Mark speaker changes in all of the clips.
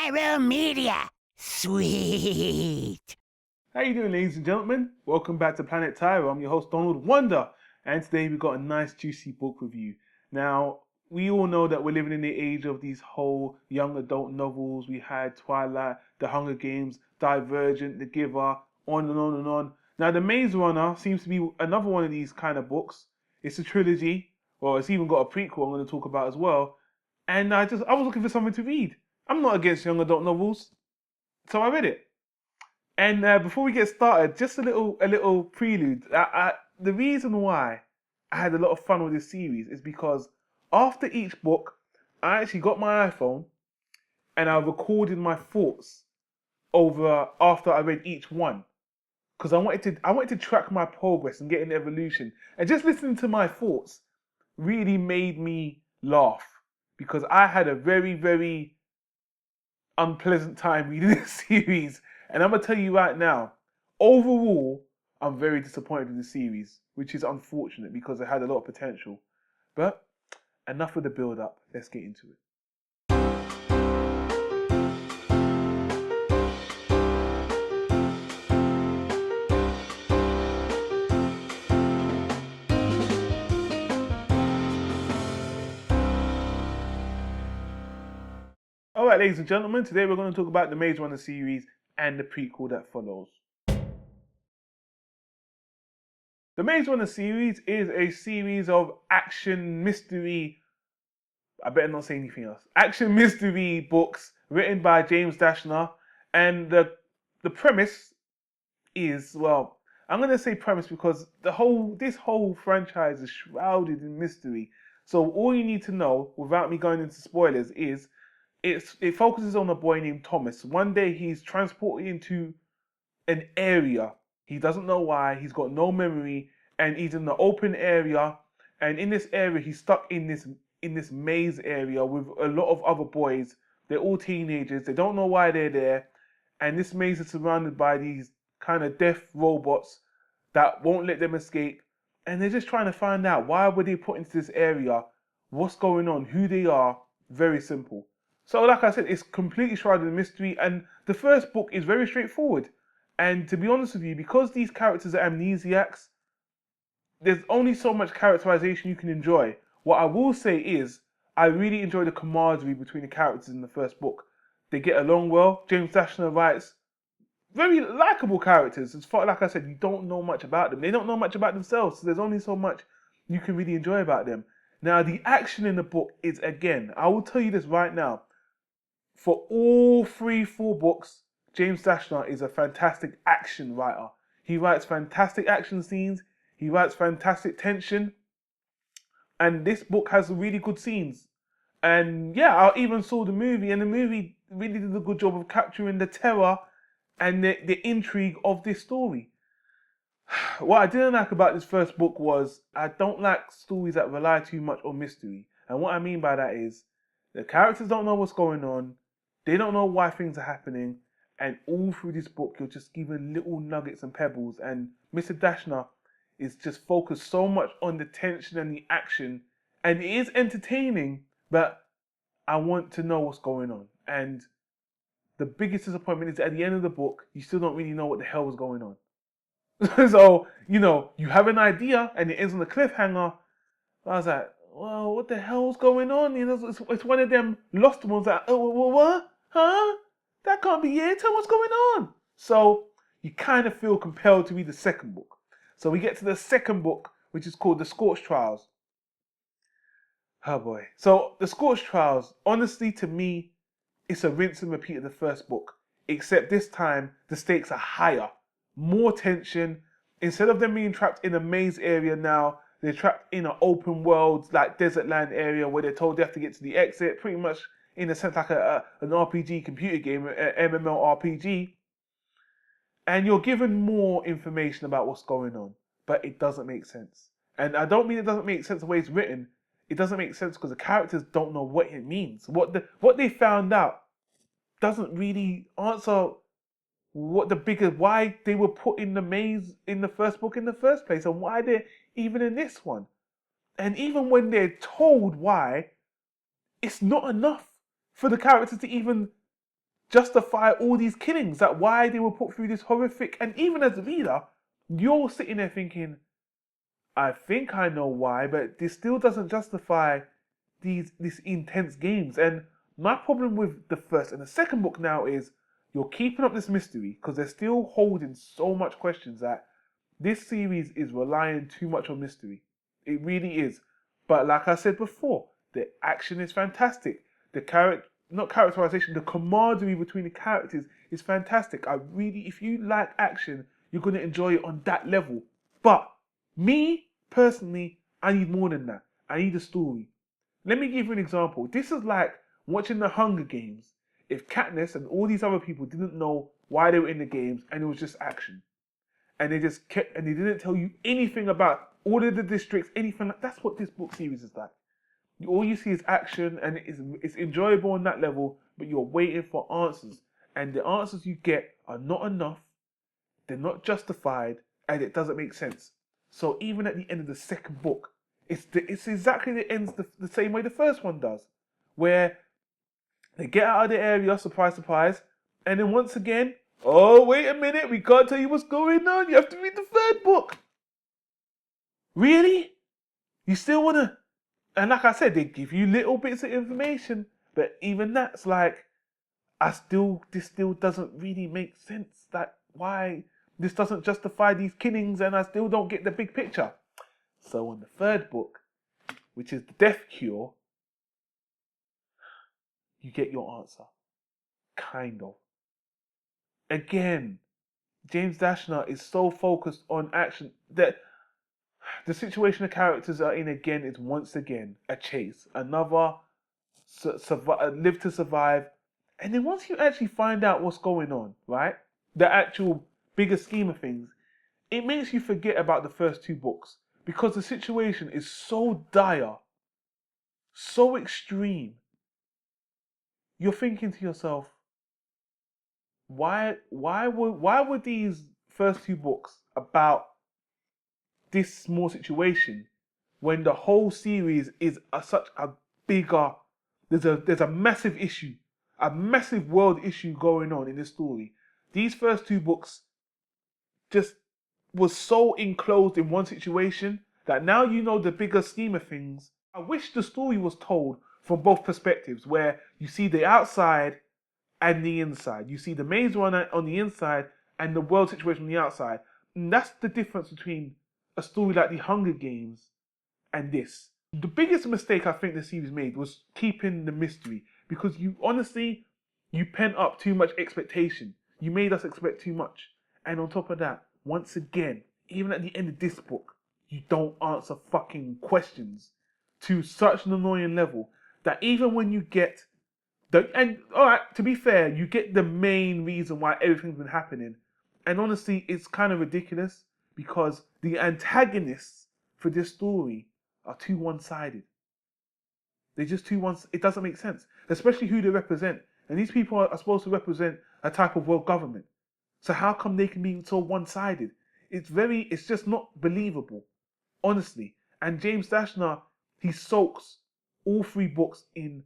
Speaker 1: Tyro Media. Sweet.
Speaker 2: How you doing, ladies and gentlemen? Welcome back to Planet Tyro. I'm your host, Donald Wonder, and today we've got a nice, juicy book review. Now, we all know that we're living in the age of these whole young adult novels. We had Twilight, The Hunger Games, Divergent, The Giver, on and on and on. Now, The Maze Runner seems to be another one of these kind of books. It's a trilogy. Well, it's even got a prequel I'm going to talk about as well. And I was looking for something to read. I'm not against young adult novels, so I read it. And before we get started, just a little prelude. The reason why I had a lot of fun with this series is because after each book, I actually got my iPhone and I recorded my thoughts over after I read each one because I wanted to track my progress and get an evolution. And just listening to my thoughts really made me laugh because I had a very unpleasant time reading this series. And I'm going to tell you right now, overall, I'm very disappointed in the series, which is unfortunate because it had a lot of potential. But enough with the build up. Let's get into it. Alright, ladies and gentlemen, today we're going to talk about the Maze Runner series and the prequel that follows. The Maze Runner series is a series of action mystery, I better not say anything else, action mystery books written by James Dashner, and the premise is, well, I'm going to say premise because this whole franchise is shrouded in mystery. So all you need to know, without me going into spoilers, is it focuses on a boy named Thomas. One day he's transported into an area. He doesn't know why. He's got no memory, and he's in the open area. And in this area, he's stuck in this maze area with a lot of other boys. They're all teenagers. They don't know why they're there, and this maze is surrounded by these kind of deaf robots that won't let them escape. And they're just trying to find out why were they put into this area, what's going on, who they are. Very simple. So, like I said, it's completely shrouded in mystery, and the first book is very straightforward. And to be honest with you, because these characters are amnesiacs, there's only so much characterization you can enjoy. What I will say is, I really enjoy the camaraderie between the characters in the first book. They get along well. James Dashner writes very likable characters. As far, like I said, you don't know much about them. They don't know much about themselves, so there's only so much you can really enjoy about them. Now, the action in the book is, again, I will tell you this right now, for all 4 books, James Dashner is a fantastic action writer. He writes fantastic action scenes. He writes fantastic tension. And this book has really good scenes. And yeah, I even saw the movie, and the movie really did a good job of capturing the terror and the intrigue of this story. What I didn't like about this first book was I don't like stories that rely too much on mystery. And what I mean by that is the characters don't know what's going on. They don't know why things are happening. And all through this book, you're just given little nuggets and pebbles. And Mr. Dashner is just focused so much on the tension and the action. And it is entertaining, but I want to know what's going on. And the biggest disappointment is at the end of the book, you still don't really know what the hell was going on. So, you have an idea and it ends on a cliffhanger. I was like, well, what the hell's going on? It's one of them lost ones that, oh, what? Huh? That can't be it. Tell what's going on. So you kind of feel compelled to read the second book. So we get to the second book, which is called The Scorch Trials. Oh boy. So The Scorch Trials, honestly, to me, it's a rinse and repeat of the first book. Except this time, the stakes are higher. More tension. Instead of them being trapped in a maze area now, they're trapped in an open world, like desert land area where they're told they have to get to the exit, pretty much in a sense like an RPG computer game, an MMORPG. And you're given more information about what's going on, but it doesn't make sense. And I don't mean it doesn't make sense the way it's written. It doesn't make sense because the characters don't know what it means. What they found out doesn't really answer why they were put in the maze in the first book in the first place, and why they're even in this one. And even when they're told why, it's not enough for the characters to even justify all these killings, that why they were put through this horrific, and even as a reader, you're sitting there thinking, I think I know why, but this still doesn't justify these intense games. And my problem with the first and the second book now is you're keeping up this mystery because they're still holding so much questions that this series is relying too much on mystery. It really is. But like I said before, the action is fantastic. The not characterization, the camaraderie between the characters is fantastic. If you like action, you're going to enjoy it on that level. But me, personally, I need more than that. I need a story. Let me give you an example. This is like watching the Hunger Games if Katniss and all these other people didn't know why they were in the games and it was just action. And they just kept, and they didn't tell you anything about all of the districts, anything like that's what this book series is like. All you see is action and it's enjoyable on that level, but you're waiting for answers. And the answers you get are not enough, they're not justified, and it doesn't make sense. So even at the end of the second book, it's exactly the ends the same way the first one does, where they get out of the area, surprise, surprise, and then once again, oh wait a minute, we can't tell you what's going on. You have to read the third book. Really? You still wanna? And like I said, they give you little bits of information, but even that's like, this still doesn't really make sense. That why this doesn't justify these killings, and I still don't get the big picture. So on the third book, which is the Death Cure, you get your answer. Kind of. Again, James Dashner is so focused on action that the situation the characters are in again is once again a chase. Another live to survive. And then once you actually find out what's going on, right? The actual bigger scheme of things, it makes you forget about the first two books because the situation is so dire, so extreme. You're thinking to yourself, why were these first two books about this small situation when the whole series is such a bigger, there's a massive issue, a massive world issue going on in this story. These first two books just was so enclosed in one situation that now you know the bigger scheme of things. I wish the story was told from both perspectives, where you see the outside and the inside. You see the maze runner on the inside and the world situation on the outside. And that's the difference between a story like The Hunger Games and this. The biggest mistake I think the series made was keeping the mystery, because you pent up too much expectation. You made us expect too much. And on top of that, once again, even at the end of this book, you don't answer fucking questions to such an annoying level that even when you get and alright, to be fair, you get the main reason why everything's been happening. And honestly, it's kind of ridiculous because the antagonists for this story are too one-sided. They're just too one. It doesn't make sense, especially who they represent. And these people are supposed to represent a type of world government. So how come they can be so one-sided? It's just not believable, honestly. And James Dashner, he soaks all three books in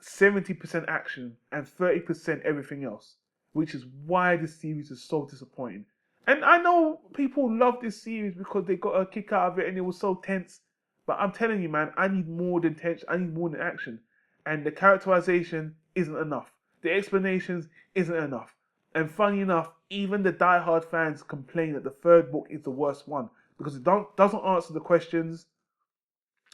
Speaker 2: 70% action and 30% everything else, which is why this series is so disappointing. And I know people love this series because they got a kick out of it and it was so tense. But I'm telling you, man, I need more than tension. I need more than action. And the characterization isn't enough. The explanations isn't enough. And funny enough, even the die-hard fans complain that the third book is the worst one because it doesn't answer the questions.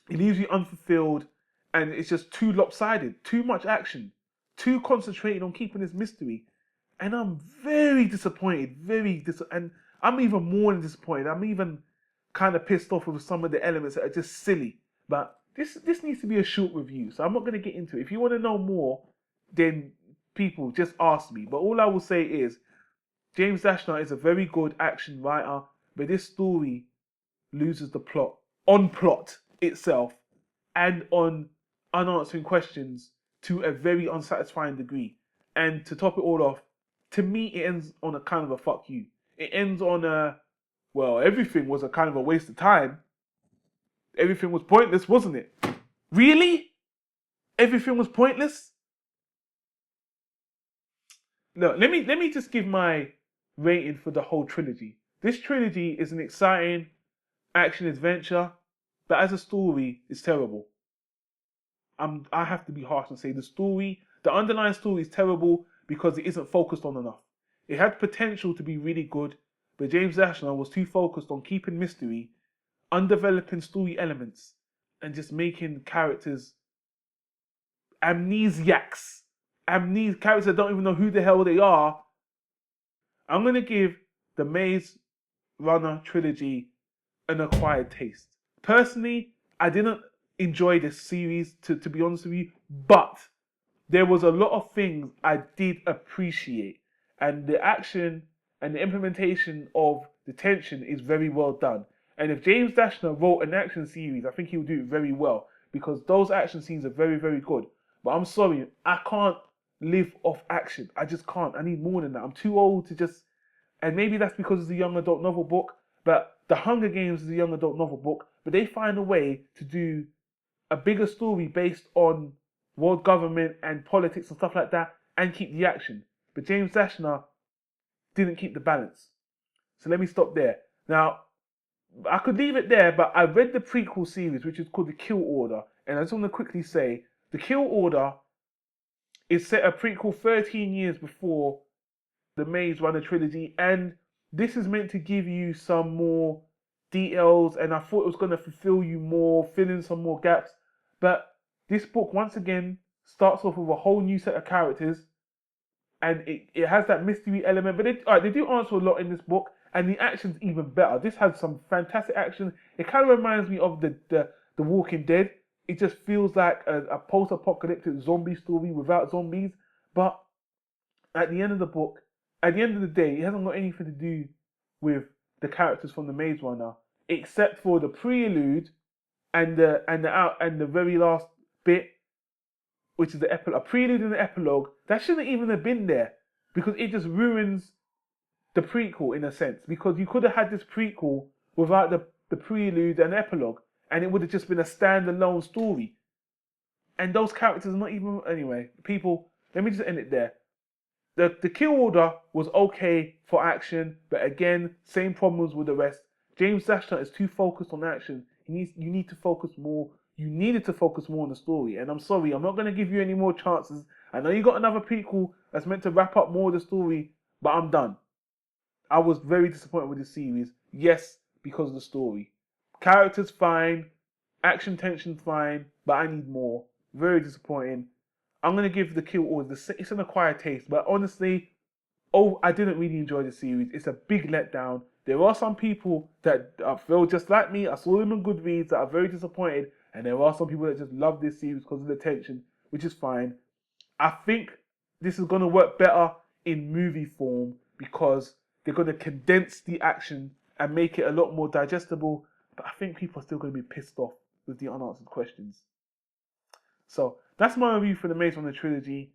Speaker 2: It leaves you unfulfilled, and it's just too lopsided, too much action, too concentrated on keeping this mystery. And I'm very disappointed, and I'm even more than disappointed. I'm even kind of pissed off with some of the elements that are just silly. But this needs to be a short review, so I'm not going to get into it. If you want to know more, then people just ask me. But all I will say is, James Dashner is a very good action writer, but this story loses the plot itself and on unanswering questions to a very unsatisfying degree. And to top it all off, to me, it ends on a kind of a fuck you. It ends on everything was a kind of a waste of time. Everything was pointless, wasn't it? Really? Everything was pointless? Look, let me just give my rating for the whole trilogy. This trilogy is an exciting action adventure, but as a story, it's terrible. I have to be harsh and say the underlying story is terrible because it isn't focused on enough. It had potential to be really good, but James Dashner was too focused on keeping mystery, undeveloping story elements, and just making characters amnesiacs. Characters that don't even know who the hell they are. I'm gonna give the Maze Runner trilogy an acquired taste. Personally, I didn't enjoy this series to be honest with you, but there was a lot of things I did appreciate, and the action and the implementation of the tension is very well done. And if James Dashner wrote an action series, I think he would do it very well because those action scenes are very, very good. But I'm sorry, I can't live off action. I just can't. I need more than that. I'm too old to just. And maybe that's because it's a young adult novel book, but The Hunger Games is a young adult novel book, but they find a way to do a bigger story based on world government and politics and stuff like that and keep the action. But James Dashner didn't keep the balance. So let me stop there. Now, I could leave it there, but I read the prequel series, which is called The Kill Order, and I just want to quickly say, The Kill Order is set a prequel 13 years before the Maze Runner trilogy, and this is meant to give you some more details, and I thought it was going to fulfill you more, fill in some more gaps, but this book once again starts off with a whole new set of characters, and it has that mystery element, but they do answer a lot in this book, and the action's even better. This has some fantastic action. It kind of reminds me of the Walking Dead. It just feels like a post-apocalyptic zombie story without zombies, but at the end of the book, at the end of the day, it hasn't got anything to do with the characters from the Maze Runner, except for the prelude and the very last bit, which is the epilogue. A prelude and the epilogue that shouldn't even have been there because it just ruins the prequel in a sense. Because you could have had this prequel without the prelude and epilogue, and it would have just been a standalone story. And those characters are not even anyway. People, let me just end it there. The Kill Order was okay for action, but again, same problems with the rest. James Dashner is too focused on action. You need to focus more. You needed to focus more on the story. And I'm sorry, I'm not going to give you any more chances. I know you got another prequel that's meant to wrap up more of the story, but I'm done. I was very disappointed with this series. Yes, because of the story. Characters fine, action tension fine, but I need more. Very disappointing. I'm gonna give the Kill Order. It's an acquired taste, but honestly, I didn't really enjoy the series. It's a big letdown. There are some people that feel just like me. I saw them in Goodreads that are very disappointed, and there are some people that just love this series because of the tension, which is fine. I think this is gonna work better in movie form because they're gonna condense the action and make it a lot more digestible. But I think people are still gonna be pissed off with the unanswered questions. So that's my review for the Maze Runner trilogy.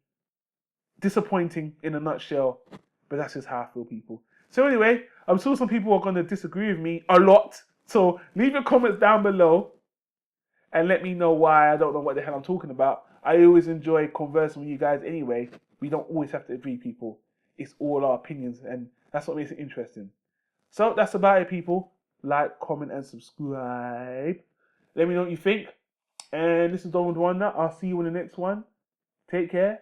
Speaker 2: Disappointing in a nutshell, but that's just how I feel, people. So anyway, I'm sure some people are going to disagree with me a lot. So leave your comments down below and let me know why. I don't know what the hell I'm talking about. I always enjoy conversing with you guys anyway. We don't always have to agree, people. It's all our opinions, and that's what makes it interesting. So that's about it, people. Like, comment, and subscribe. Let me know what you think. And this is Donald Wonder. I'll see you in the next one. Take care.